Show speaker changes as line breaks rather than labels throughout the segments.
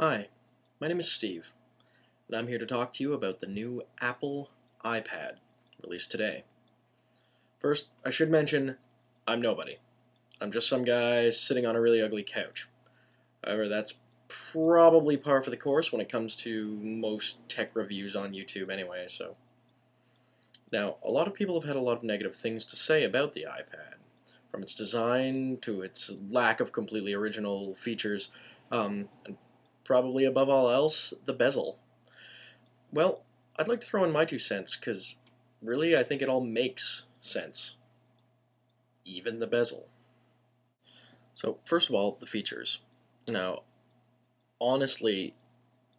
Hi, my name is Steve, and I'm here to talk to you about the new Apple iPad released today. First, I should mention, I'm nobody. I'm just some guy sitting on a really ugly couch. However, that's probably par for the course when it comes to most tech reviews on YouTube anyway, so. Now, a lot of people have had a lot of negative things to say about the iPad, from its design to its lack of completely original features, and probably above all else, the bezel. Well, I'd like to throw in my 2 cents, because really I think it all makes sense. Even the bezel. So, first of all, the features. Now, honestly,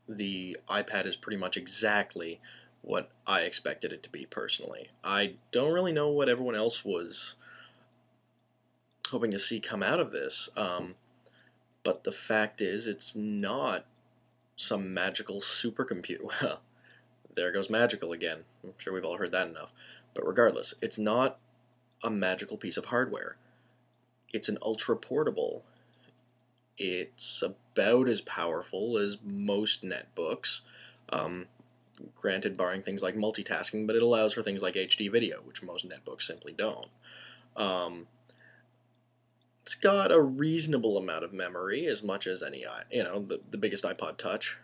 the iPad is pretty much exactly what I expected it to be personally. I don't really know what everyone else was hoping to see come out of this, but the fact is, it's not some magical supercomputer. Well, there goes magical again. I'm sure we've all heard that enough. But regardless, it's not a magical piece of hardware. It's an ultra portable. It's about as powerful as most netbooks, um, granted barring things like multitasking, but it allows for things like HD video, which most netbooks simply don't. Um, it's got a reasonable amount of memory, as much as any, the biggest iPod Touch.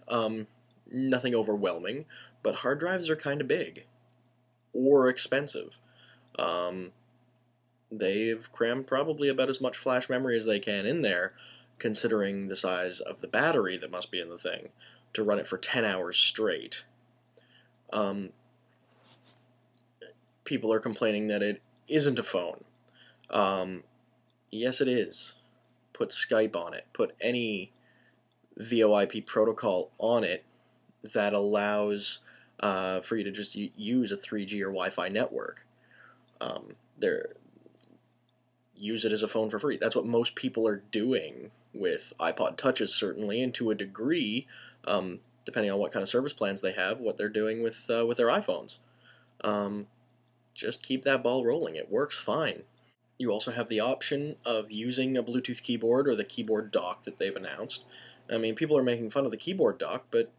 Nothing overwhelming, but hard drives are kind of big or expensive. Um, they've crammed probably about as much flash memory as they can in there, considering the size of the battery that must be in the thing, to run it for 10 hours straight. Um, People are complaining that it isn't a phone. Yes, it is. Put Skype on it. Put any VoIP protocol on it that allows for you to just use a 3G or Wi-Fi network. There, use it as a phone for free. That's what most people are doing with iPod Touches, certainly, and to a degree, depending on what kind of service plans they have, what they're doing with their iPhones. Just keep that ball rolling. It works fine. You also have the option of using a Bluetooth keyboard or the keyboard dock that they've announced. I mean, people are making fun of the keyboard dock, but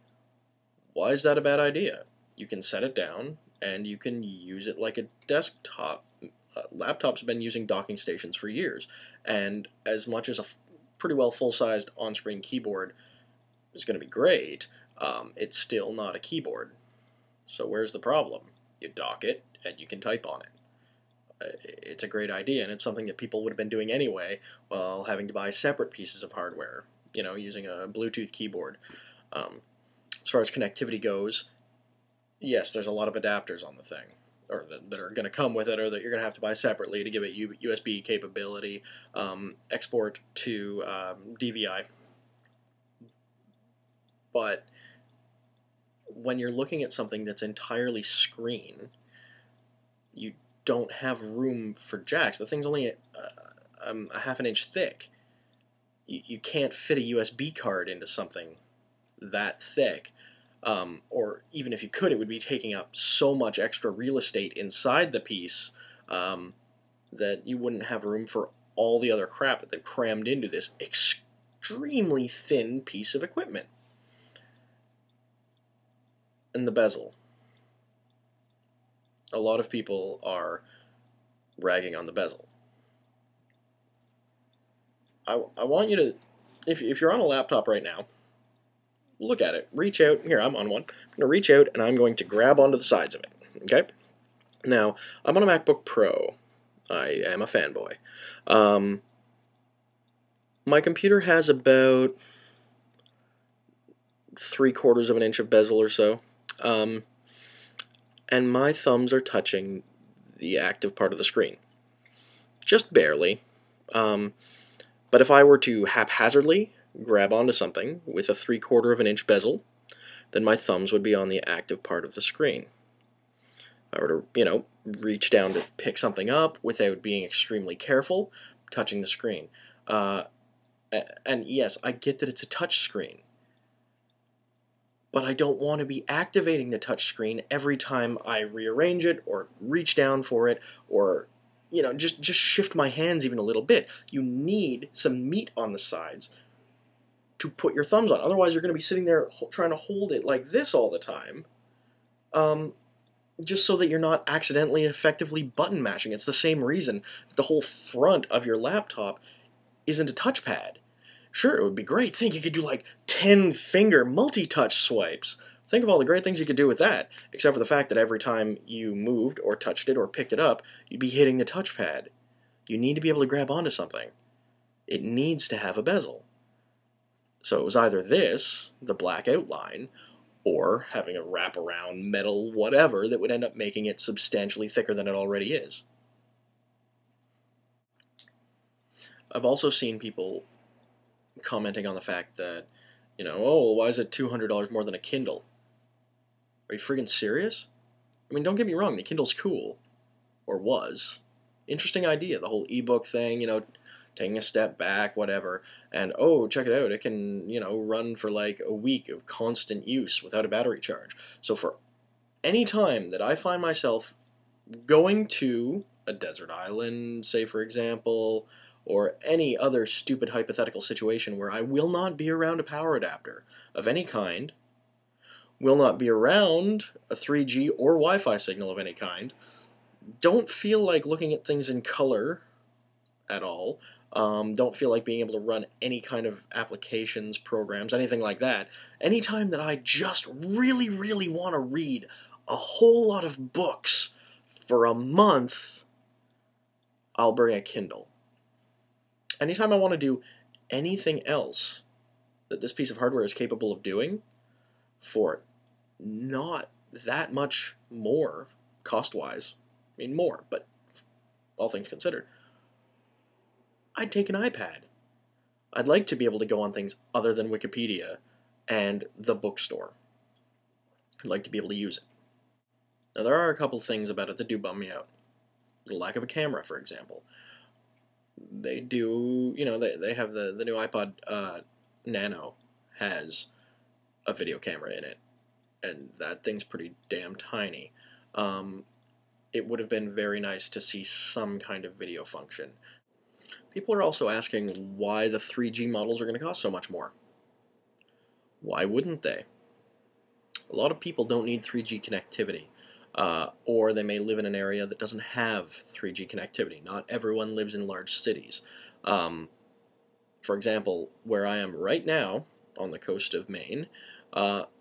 why is that a bad idea? You can set it down, and you can use it like a desktop. Laptops have been using docking stations for years, and as much as a pretty well full-sized on-screen keyboard is going to be great, it's still not a keyboard. So where's the problem? You dock it, and you can type on it. It's a great idea, and it's something that people would have been doing anyway, while having to buy separate pieces of hardware, using a Bluetooth keyboard. As far as connectivity goes, yes, there's a lot of adapters on the thing, or that are going to come with it, or that you're going to have to buy separately to give it USB capability, export to DVI. But when you're looking at something that's entirely screen, you don't have room for jacks. The thing's only a half an inch thick. You can't fit a USB card into something that thick. Or even if you could, it would be taking up so much extra real estate inside the piece that you wouldn't have room for all the other crap that they've crammed into this extremely thin piece of equipment. And the bezel. A lot of people are ragging on the bezel. I want you to, if you're on a laptop right now, look at it, reach out. Here, I'm on one. I'm going to reach out and I'm going to grab onto the sides of it. Okay? Now, I'm on a MacBook Pro. I am a fanboy. My computer has about 3/4 of an inch of bezel or so. And my thumbs are touching the active part of the screen. Just barely. But if I were to haphazardly grab onto something with a 3/4 of an inch bezel, then my thumbs would be on the active part of the screen. If I were to, reach down to pick something up without being extremely careful, touching the screen. And yes, I get that it's a touch screen, but I don't want to be activating the touch screen every time I rearrange it or reach down for it or just shift my hands even a little bit. You need some meat on the sides to put your thumbs on. Otherwise, you're going to be sitting there trying to hold it like this all the time, just so that you're not accidentally effectively button mashing. It's the same reason that the whole front of your laptop isn't a touchpad. Sure, it would be great. Think you could do like 10-finger multi-touch swipes. Think of all the great things you could do with that, except for the fact that every time you moved or touched it or picked it up, you'd be hitting the touchpad. You need to be able to grab onto something. It needs to have a bezel. So it was either this, the black outline, or having a wraparound metal whatever that would end up making it substantially thicker than it already is. I've also seen people commenting on the fact that, oh, why is it $200 more than a Kindle? Are you friggin' serious? I mean, don't get me wrong, the Kindle's cool. Or was. Interesting idea, the whole ebook thing, taking a step back, whatever. And, oh, check it out, it can, run for like a week of constant use without a battery charge. So for any time that I find myself going to a desert island, say for example, or any other stupid hypothetical situation where I will not be around a power adapter of any kind, will not be around a 3G or Wi-Fi signal of any kind, don't feel like looking at things in color at all, don't feel like being able to run any kind of applications, programs, anything like that, anytime that I just really, really want to read a whole lot of books for a month, I'll bring a Kindle. Anytime I want to do anything else that this piece of hardware is capable of doing for not that much more cost-wise, I mean more, but all things considered, I'd take an iPad. I'd like to be able to go on things other than Wikipedia and the bookstore. I'd like to be able to use it. Now there are a couple things about it that do bum me out. The lack of a camera, for example. They do, they have the new iPod Nano has a video camera in it, and that thing's pretty damn tiny. It would have been very nice to see some kind of video function. People are also asking why the 3G models are going to cost so much more. Why wouldn't they? A lot of people don't need 3G connectivity. Or they may live in an area that doesn't have 3G connectivity. Not everyone lives in large cities. For example, where I am right now, on the coast of Maine,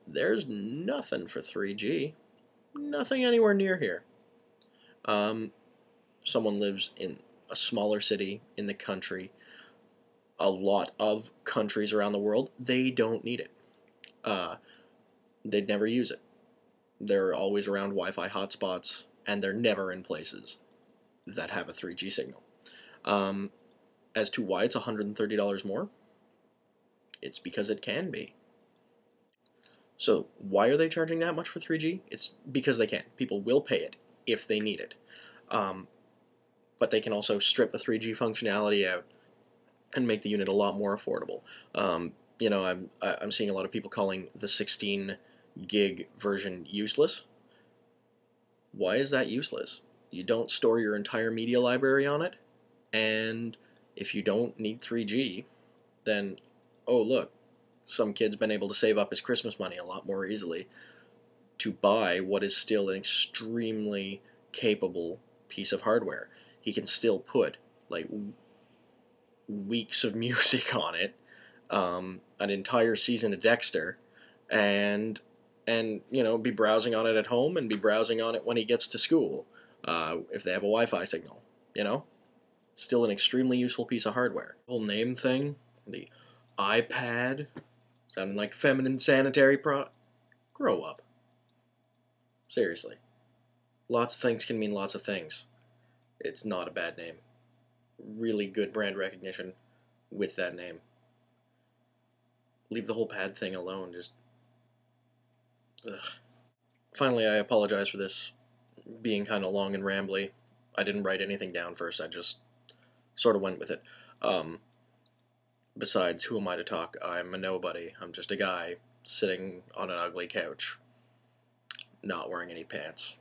there's nothing for 3G. Nothing anywhere near here. Someone lives in a smaller city in the country, a lot of countries around the world, they don't need it. They'd never use it. They're always around Wi-Fi hotspots, and they're never in places that have a 3G signal. As to why it's $130 more, it's because it can be. So why are they charging that much for 3G? It's because they can. People will pay it if they need it. But they can also strip the 3G functionality out and make the unit a lot more affordable. I'm seeing a lot of people calling the 16 gig version useless. Why is that useless? You don't store your entire media library on it, and if you don't need 3G, then, oh look, some kid's been able to save up his Christmas money a lot more easily to buy what is still an extremely capable piece of hardware. He can still put, like, weeks of music on it, an entire season of Dexter, and be browsing on it at home and be browsing on it when he gets to school, if they have a Wi-Fi signal, Still an extremely useful piece of hardware. The whole name thing, the iPad, sounding like feminine sanitary product. Grow up. Seriously. Lots of things can mean lots of things. It's not a bad name. Really good brand recognition with that name. Leave the whole pad thing alone, just... Ugh. Finally, I apologize for this being kind of long and rambly. I didn't write anything down first, I just sort of went with it. Besides, who am I to talk? I'm a nobody. I'm just a guy sitting on an ugly couch, not wearing any pants.